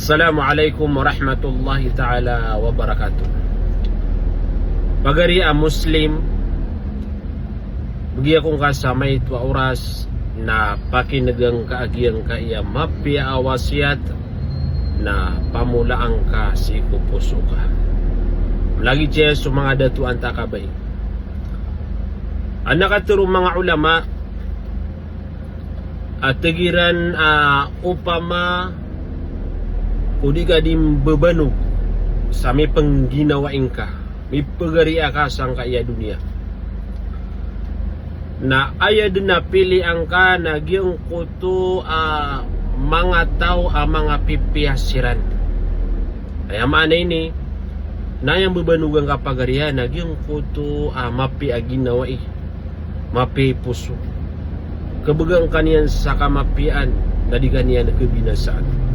Assalamualaikum warahmatullahi ta'ala wabarakatuh. Pagari ang Muslim, bagi akong kasamay ito oras na pakinagang kaagyang kaya mapia awasiat na pamulaan ka si kupuso ka. Lagi siya sa mga datuan takabay. Ang nakaturong mga ulama at tegiran upama kudi ka din bebanog sa may pangginawain ka, may pagariya ka sang kaya dunia na aya din na pili ang ka nagyang kuto mga tao mga pipiyasiran kaya mana ini na yung bebanugang kapagariya nagyang kuto mapi aginawai mapi puso kabagang kaniyan sa kamapian na di kaniyan kebinasaan.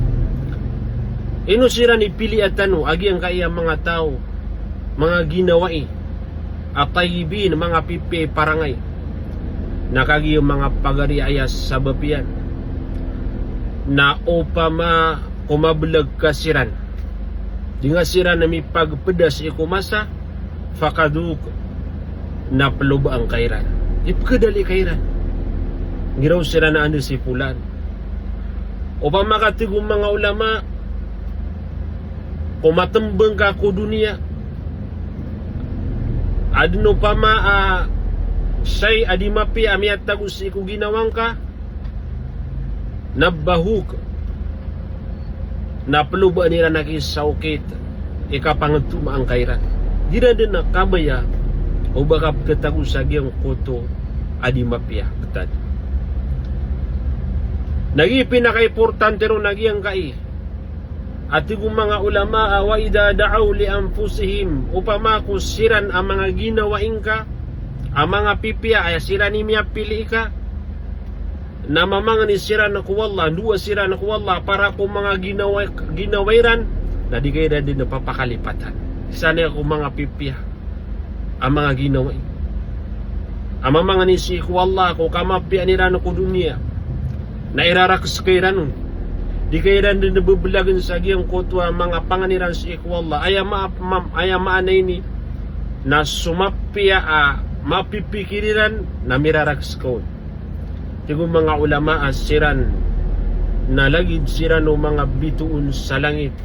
Inusira ni pili at tano agi ang kaya mga tao mga ginawai at taibin mga pipi parangay nakagi yung mga pagari ayas sa bapian na upama kumabulag kasiran di nga sira na may pagpedas ikumasa fakaduk na peluba ang kairan ipkadali kairan giraw sira na ano si pulan upama katigong mga ulama kumatembeng ka ku dunia adno pama say adimapi amiat tagus iku ginawang ka nabahuk na perlu ba nila nakisaukit ikapangtuma ang kairan dira din na kabaya o baka katagus agyang koto adimapia betad nagi pinaka-importante ro nagyang kai at yung mga ulama wa idha da'aw li anfusihim upama kusiran ang mga ginawain ka ang mga pipia ay siran ni miya pili ka na mamang ni siran na kuwalla dua siran na kuwalla para kung mga ginawairan na di kayo na din napapakalipatan sana kung mga pipia ang mga ginawain ang mamang ni si kuwalla kung kamapia nila na kudunia na irarakas kayo ranon di kairan din nabubulagan sa agiyang kutwa mga panganiran sa ikwalla aya maana ini na sumapia mapipikiriran na miraraks ko tigong mga ulama siran na lagid siran o mga bituon sa langit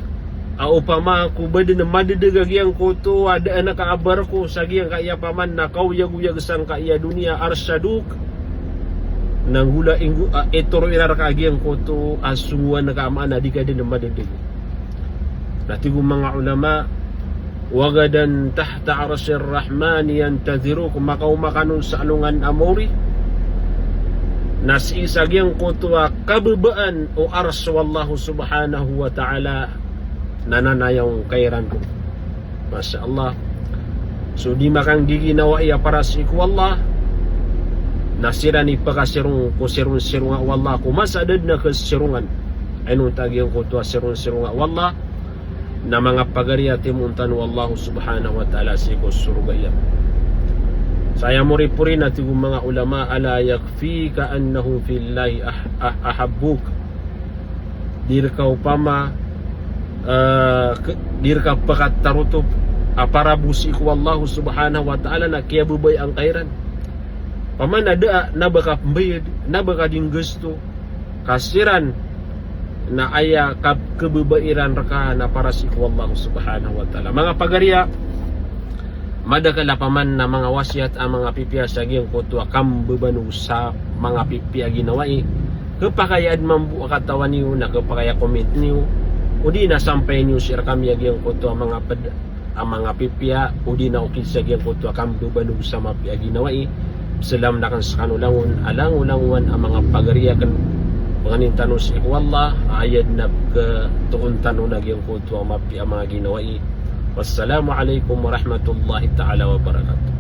upama ko ba din na madidag agiyang kuto adaan na kaabar ko sa agiyang kaya paman na kauyag-uyag sang kaya dunia arsaduk nang hula ingu etoro irar kaagiyang koto asumuan na kaamaan na di ka din na madadig natigong mga ulama wagadan tahta arasir rahmani yantadhiru kumakaumakanun sa alungan amori nas isagyang koto kababaan o aras wallahu subhanahu wa ta'ala nananayang kairan ko masya Allah so di makang giginawa iya para sa ikwallah nasira ni pakasirong ko sirung-sirunga wallah ko masadad na kasirungan ayun tagyang ko to sirung-sirunga wallah na mga pagariya timuntan wallahu subhanahu wa ta'ala si ko surugaya saya muri-puri na tigong mga ulama ala yakfika annahum fillahi ahabbuk dirka upama dirka pakatarutop para busi ko wallahu subhanahu wa ta'ala na kaya bubay ang kairan paman ada na baka pembayad na baka ding gusto kasiran na aya kebebairan reka na para si Allah subhanahu wa ta'ala mga pagariya madakala paman na mga wasiat ang mga pipia sa giyang kutwa kam bebanu sa mga pipia ginawai kapakayad mambu katawan niyo na kapakaya comment niyo o di na sampay niyo sir kami giyang kutwa ang mga pipia o di na ukid sa giyang kutwa kam bebanu sa mga pipia ginawai salam na kan sa kanulangon alang-ulangon ang mga pagariya kan panganin tanong sa ikwallah ayad na tuon tanong na giyang kutwa mapi ang mga ginawai wassalamu alaikum warahmatullahi ta'ala wabarakatuh.